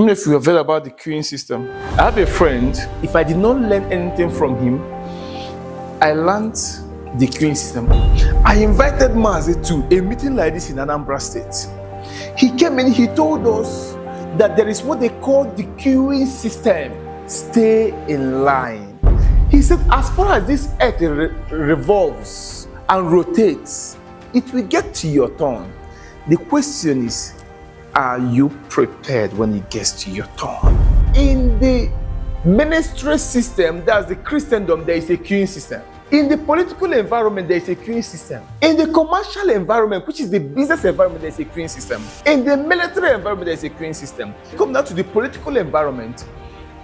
I don't know if you have heard about the queuing system. I have a friend, if I did not learn anything from him, I learned the queuing system. I invited Mazi to a meeting like this in Anambra State. He came in, he told us that there is what they call the queuing system. Stay in line. He said, as far as this earth revolves and rotates, it will get to your turn. The question is, are you prepared when it gets to your turn? In the ministry system, that's the Christendom, there is a queuing system. In the political environment, there is a queuing system. In the commercial environment, which is the business environment, there is a queuing system. In the military environment, there is a queuing system. Come down to the political environment,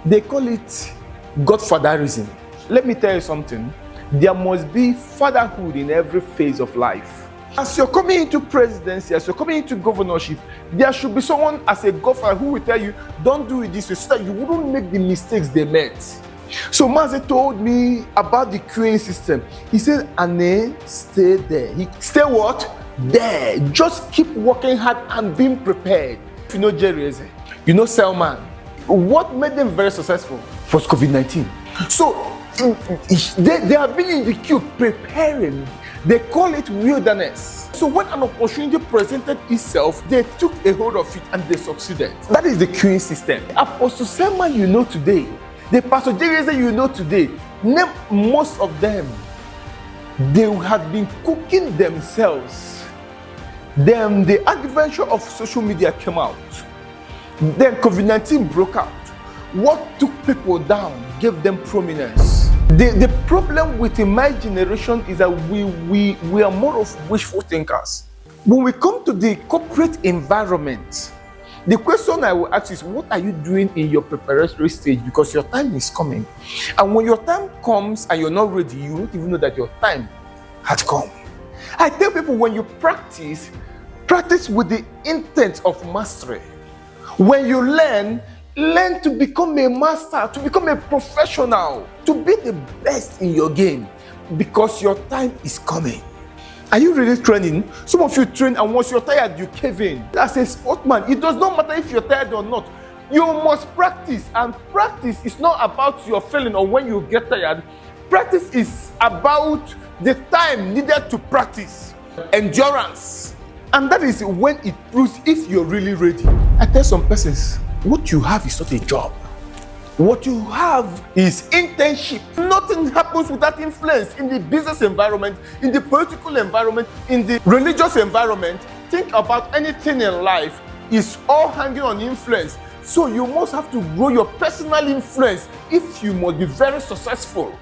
they call it godfatherism. Let me tell you something. There must be fatherhood in every phase of life. As you're coming into presidency, as you're coming into governorship, there should be someone as a godfather who will tell you, don't do it this way, so that you wouldn't make the mistakes they made. So Mazi told me about the queuing system. He said, Ane, stay there. Stay what? There. Just keep working hard and being prepared. If you know Jerry Eze, you know Selman. What made them very successful was COVID-19. So they have been in the queue preparing. They call it wilderness. So when an opportunity presented itself, they took a hold of it and they succeeded. That is the queuing system. Apostle Selman you know today, the Pastor Jerry Eze you know today, name most of them. They had been cooking themselves. Then the adventure of social media came out. Then COVID-19 broke out. What took people down gave them prominence. The problem within my generation is that we are more of wishful thinkers. When we come to the corporate environment, the question I will ask is, what are you doing in your preparatory stage? Because your time is coming. And when your time comes and you're not ready, you won't even know that your time had come. I tell people, when you practice with the intent of mastery. When you learn to become a master, to become a professional, to be the best in your game, because your time is coming. Are you really training? Some of you train, and once you're tired, you cave in. As a sportsman, it does not matter if you're tired or not. You must practice, and practice is not about your feeling or when you get tired. Practice is about the time needed to practice. Endurance. And that is when it proves if you're really ready. I tell some persons, what you have is not a job. What you have is internship. Nothing happens without influence in the business environment, in the political environment, in the religious environment. Think about anything in life. It's all hanging on influence. So you must have to grow your personal influence if you must be very successful.